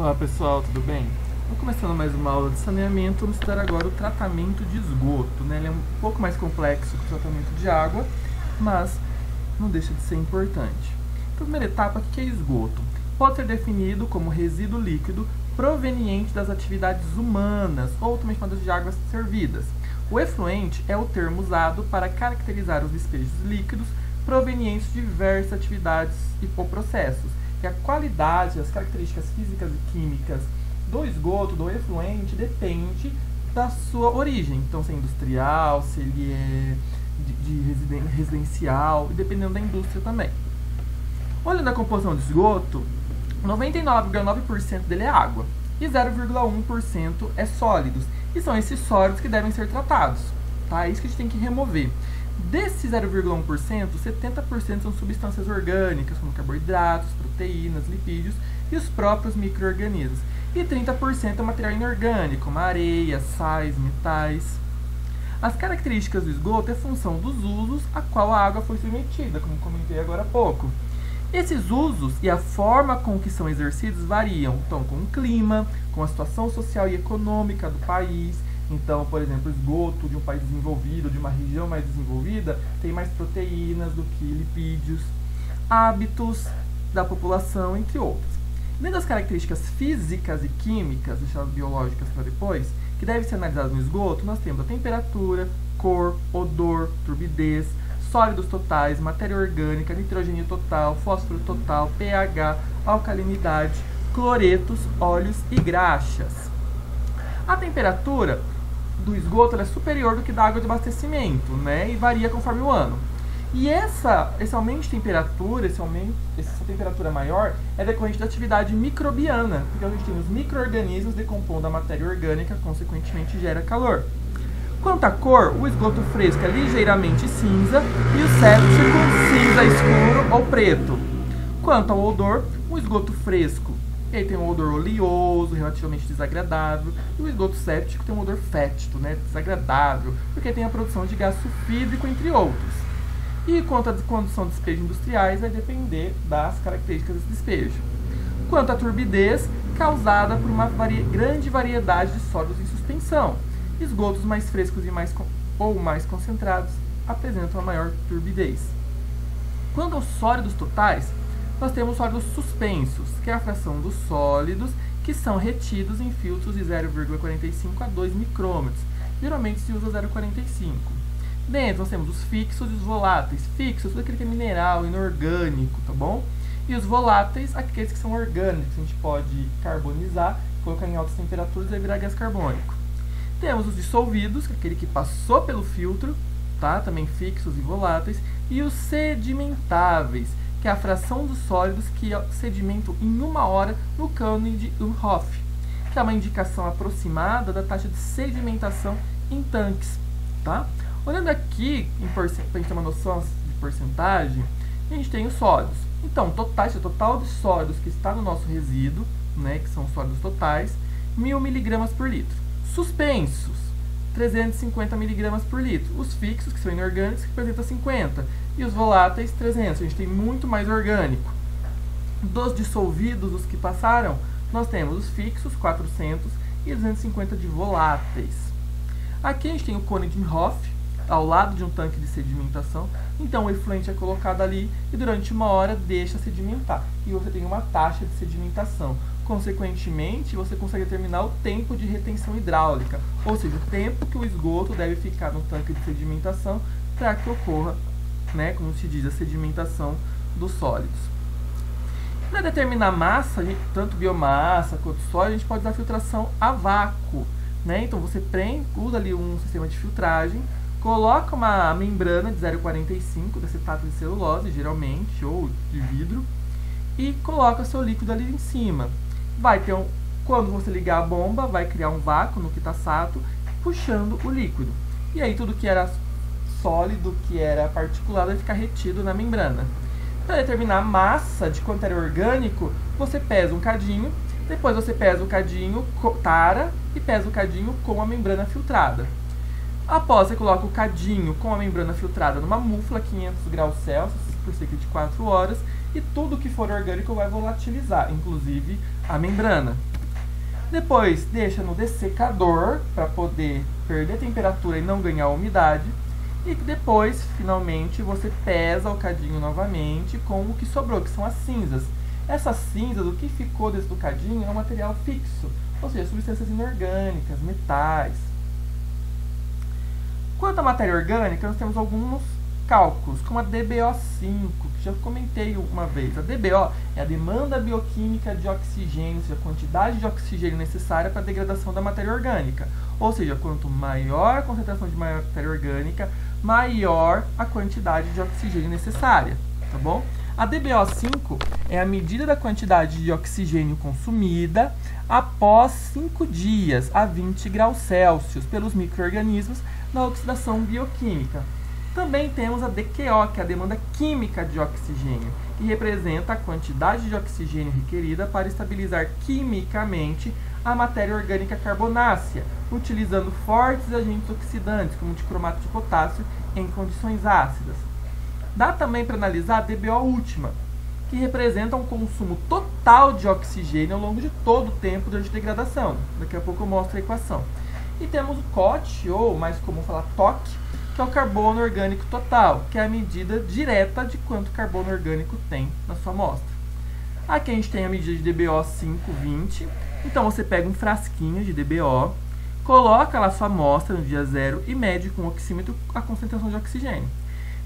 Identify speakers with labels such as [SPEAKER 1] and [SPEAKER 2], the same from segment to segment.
[SPEAKER 1] Olá pessoal, tudo bem? Vamos começando mais uma aula de saneamento. Vamos estudar agora o tratamento de esgoto, né? Ele é um pouco mais complexo que o tratamento de água, mas não deixa de ser importante. Então, a primeira etapa, o que é esgoto? Pode ser definido como resíduo líquido proveniente das atividades humanas ou também chamadas de águas servidas. O efluente é o termo usado para caracterizar os despejos líquidos provenientes de diversas atividades ou processos. E a qualidade, as características físicas e químicas do esgoto, do efluente, depende da sua origem. Então, se é industrial, se ele é de residencial, e dependendo da indústria também. Olhando a composição do esgoto, 99,9% dele é água e 0,1% é sólidos. E são esses sólidos que devem ser tratados. Tá? É isso que a gente tem que remover. Desse 0,1%, 70% são substâncias orgânicas, como carboidratos, proteínas, lipídios e os próprios micro-organismos. E 30% é material inorgânico, como areia, sais, metais. As características do esgoto é função dos usos a qual a água foi submetida, como comentei agora há pouco. Esses usos e a forma com que são exercidos variam, então, com o clima, com a situação social e econômica do país. Então, por exemplo, o esgoto de um país desenvolvido, de uma região mais desenvolvida, tem mais proteínas do que lipídios, hábitos da população, entre outros. Dentro das características físicas e químicas, deixadas biológicas para depois, que devem ser analisadas no esgoto, nós temos a temperatura, cor, odor, turbidez, sólidos totais, matéria orgânica, nitrogênio total, fósforo total, pH, alcalinidade, cloretos, óleos e graxas. A temperatura do esgoto é superior do que da água de abastecimento, né? E varia conforme o ano. E esse aumento de temperatura, essa temperatura maior, é decorrente da atividade microbiana, porque a gente tem os micro-organismos decompondo a matéria orgânica, consequentemente gera calor. Quanto à cor, o esgoto fresco é ligeiramente cinza e o séptico cinza escuro ou preto. Quanto ao odor, o esgoto fresco ele tem um odor oleoso, relativamente desagradável, e o esgoto séptico tem um odor fétido, né, desagradável, porque tem a produção de gás sulfídrico, entre outros. E quanto à condução de despejos industriais, vai depender das características desse despejo. Quanto à turbidez, causada por uma grande variedade de sólidos em suspensão. Esgotos mais frescos e mais concentrados apresentam a maior turbidez. Quanto aos sólidos totais, nós temos sólidos suspensos, que é a fração dos sólidos que são retidos em filtros de 0,45 a 2 micrômetros. Geralmente se usa 0,45. Dentro nós temos os fixos e os voláteis. Fixos, tudo aquele que é mineral, inorgânico, tá bom? E os voláteis, aqueles que são orgânicos, a gente pode carbonizar, colocar em altas temperaturas e vai virar gás carbônico. Temos os dissolvidos, que é aquele que passou pelo filtro, tá? Também fixos e voláteis. E os sedimentáveis, que é a fração dos sólidos que sedimentam em 1 hora no cano de Unhoff, que é uma indicação aproximada da taxa de sedimentação em tanques. Tá? Olhando aqui, para a gente ter uma noção de porcentagem, a gente tem os sólidos. Então, total de sólidos que está no nosso resíduo, né, que são sólidos totais, 1.000 mg por litro. Suspensos, 350 mg por litro. Os fixos, que são inorgânicos, representam 50. E os voláteis, 300. A gente tem muito mais orgânico. Dos dissolvidos, os que passaram, nós temos os fixos, 400, e 250 de voláteis. Aqui a gente tem o cone de Hoff, ao lado de um tanque de sedimentação. Então, o efluente é colocado ali e durante 1 hora deixa sedimentar. E você tem uma taxa de sedimentação. Consequentemente, você consegue determinar o tempo de retenção hidráulica, ou seja, o tempo que o esgoto deve ficar no tanque de sedimentação para que ocorra, né, como se diz, a sedimentação dos sólidos. Para determinar a massa, tanto biomassa quanto sólido, a gente pode usar filtração a vácuo. Né? Então, você usa ali um sistema de filtragem, coloca uma membrana de 0,45 de acetato de celulose, geralmente, ou de vidro, e coloca seu líquido ali em cima. Quando você ligar a bomba, vai criar um vácuo no quita-sato, puxando o líquido. E aí tudo que era sólido, que era particulado, vai ficar retido na membrana. Para determinar a massa de quanto era orgânico, você pesa um cadinho, depois você pesa o cadinho, tara, e pesa o cadinho com a membrana filtrada. Após, você coloca o cadinho com a membrana filtrada numa mufla, 500 graus Celsius, por cerca de 4 horas, e tudo que for orgânico vai volatilizar, inclusive a membrana. Depois deixa no dessecador para poder perder a temperatura e não ganhar umidade. E depois, finalmente, você pesa o cadinho novamente com o que sobrou, que são as cinzas. Essas cinzas, o que ficou desse do cadinho é um material fixo, ou seja, substâncias inorgânicas, metais. Quanto à matéria orgânica, nós temos alguns cálculos, como a DBO5, que já comentei uma vez. A DBO é a demanda bioquímica de oxigênio, ou seja, a quantidade de oxigênio necessária para a degradação da matéria orgânica. Ou seja, quanto maior a concentração de matéria orgânica, maior a quantidade de oxigênio necessária, tá bom? A DBO5 é a medida da quantidade de oxigênio consumida após 5 dias a 20 graus Celsius pelos micro-organismos na oxidação bioquímica. Também temos a DQO, que é a demanda química de oxigênio, que representa a quantidade de oxigênio requerida para estabilizar quimicamente a matéria orgânica carbonácea, utilizando fortes agentes oxidantes, como o dicromato de potássio, em condições ácidas. Dá também para analisar a DBO última, que representa um consumo total de oxigênio ao longo de todo o tempo durante a degradação. Daqui a pouco eu mostro a equação. E temos o COT, ou mais comum falar TOC, que é o carbono orgânico total, que é a medida direta de quanto carbono orgânico tem na sua amostra. Aqui a gente tem a medida de DBO 520. Então você pega um frasquinho de DBO, coloca lá sua amostra no dia 0 e mede com o oxímetro a concentração de oxigênio.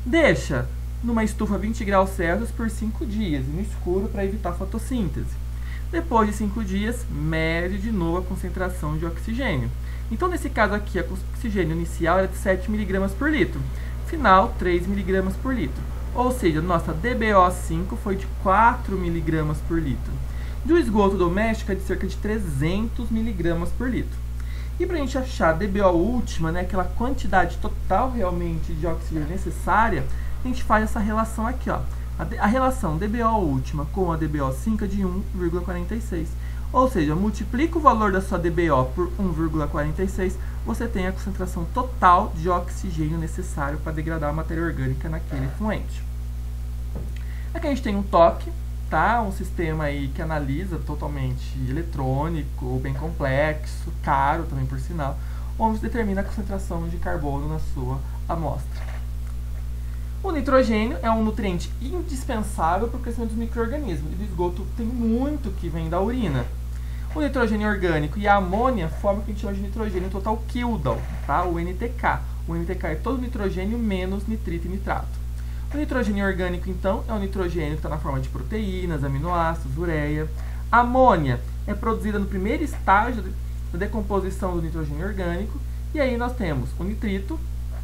[SPEAKER 1] Deixa numa estufa 20 graus Celsius por 5 dias, no escuro, para evitar fotossíntese. Depois de 5 dias, mede de novo a concentração de oxigênio. Então, nesse caso aqui, o oxigênio inicial era de 7 mg por litro, final 3 mg por litro. Ou seja, nossa DBO5 foi de 4 mg por litro. Do esgoto doméstico é de cerca de 300 mg por litro. E para a gente achar a DBO última, né, aquela quantidade total realmente de oxigênio necessária, a gente faz essa relação aqui, ó. A relação DBO última com a DBO5 é de 1,46. Ou seja, multiplica o valor da sua DBO por 1,46, você tem a concentração total de oxigênio necessário para degradar a matéria orgânica naquele efluente. Aqui a gente tem um TOC, tá? Um sistema aí que analisa totalmente eletrônico, bem complexo, caro também por sinal, onde determina a concentração de carbono na sua amostra. O nitrogênio é um nutriente indispensável para o crescimento dos micro-organismos, e do esgoto tem muito que vem da urina. O nitrogênio orgânico e a amônia formam o que a gente chama de nitrogênio total Kildall, tá? O NTK. O NTK é todo nitrogênio menos nitrito e nitrato. O nitrogênio orgânico, então, é o nitrogênio que está na forma de proteínas, aminoácidos, ureia. A amônia é produzida no primeiro estágio da decomposição do nitrogênio orgânico. E aí nós temos o nitrito,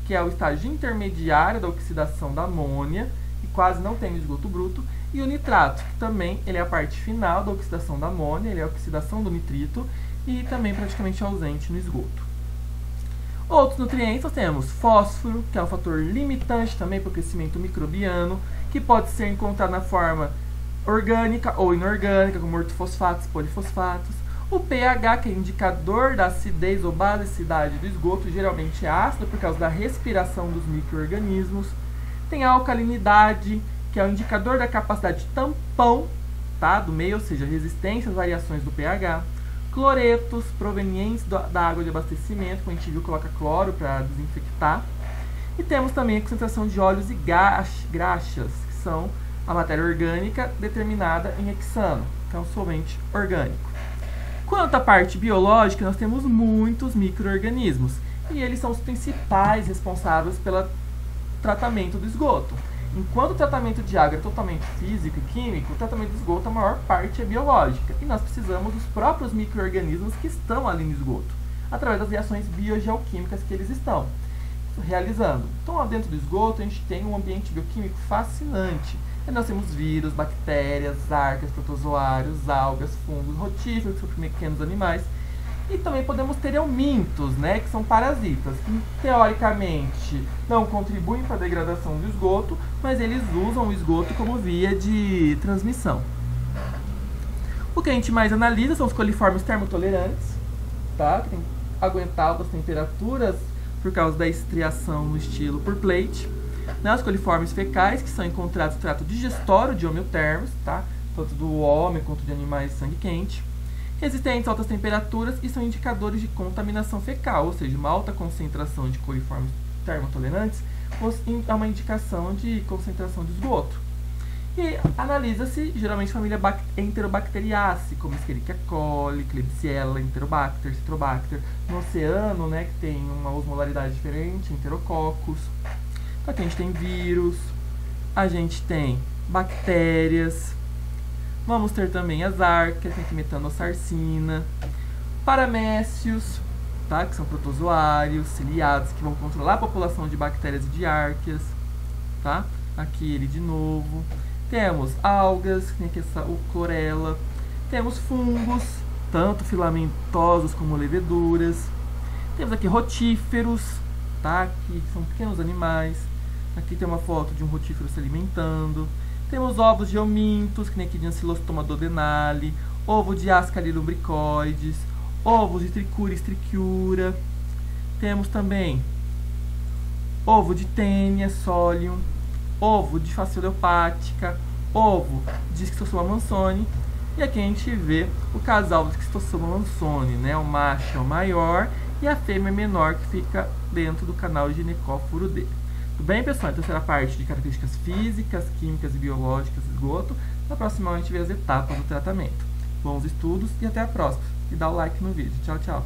[SPEAKER 1] que é o estágio intermediário da oxidação da amônia, e quase não tem no esgoto bruto, e o nitrato, que também ele é a parte final da oxidação da amônia, ele é a oxidação do nitrito, e também praticamente ausente no esgoto. Outros nutrientes nós temos fósforo, que é um fator limitante também para o crescimento microbiano, que pode ser encontrado na forma orgânica ou inorgânica, como ortofosfatos, polifosfatos. O pH, que é indicador da acidez ou basicidade do esgoto, geralmente é ácido por causa da respiração dos micro-organismos. Tem a alcalinidade, que é o indicador da capacidade de tampão, tá, do meio, ou seja, resistência às variações do pH. Cloretos, provenientes da água de abastecimento, como a gente viu, coloca cloro para desinfectar. E temos também a concentração de óleos e graxas, que são a matéria orgânica determinada em hexano, que é um solvente orgânico. Quanto à parte biológica, nós temos muitos micro-organismos, e eles são os principais responsáveis pelo tratamento do esgoto. Enquanto o tratamento de água é totalmente físico e químico, o tratamento de esgoto, a maior parte é biológica. E nós precisamos dos próprios micro-organismos que estão ali no esgoto, através das reações biogeoquímicas que eles estão realizando. Então, lá dentro do esgoto, a gente tem um ambiente bioquímico fascinante. E nós temos vírus, bactérias, arcas, protozoários, algas, fungos, rotíferos, que são pequenos animais. E também podemos ter eumintos, né, que são parasitas, que teoricamente não contribuem para a degradação do esgoto, mas eles usam o esgoto como via de transmissão. O que a gente mais analisa são os coliformes termotolerantes, tá, que tem que aguentar altas temperaturas por causa da estriação no estilo por plate. Né, os coliformes fecais, que são encontrados no trato digestório de homeotermos, tá, tanto do homem quanto de animais de sangue quente. Resistentes a altas temperaturas e são indicadores de contaminação fecal, ou seja, uma alta concentração de coliformes termotolerantes é uma indicação de concentração de esgoto. E analisa-se geralmente família Enterobacteriaceae, como Escherichia coli, Klebsiella, Enterobacter, Citrobacter. No oceano, né, que tem uma osmolaridade diferente, Enterococcus. Então aqui a gente tem vírus, a gente tem bactérias, vamos ter também as arqueias, tem aqui metanosarcina, paramécios, tá, que são protozoários, ciliados, que vão controlar a população de bactérias e de arqueias, tá? Aqui ele de novo. Temos algas, tem aqui o chlorella. Temos fungos, tanto filamentosos como leveduras. Temos aqui rotíferos, tá? Que são pequenos animais. Aqui tem uma foto de um rotífero se alimentando. Temos ovos de eumintos, que nem aqui de Ancylostoma duodenale, ovo de Ascalia lumbricoides, ovos de Trichuris trichiura. Temos também ovo de Taenia solium, ovo de Phaceola hepatica, ovo de Schistosoma mansoni. E aqui a gente vê o casal de Schistosoma mansoni, né? O macho é o maior e a fêmea é menor, que fica dentro do canal ginecóforo dele. Tudo bem, pessoal? Então será a parte de características físicas, químicas e biológicas do esgoto. Na próxima aula a gente vê as etapas do tratamento. Bons estudos e até a próxima. E dá o like no vídeo. Tchau, tchau!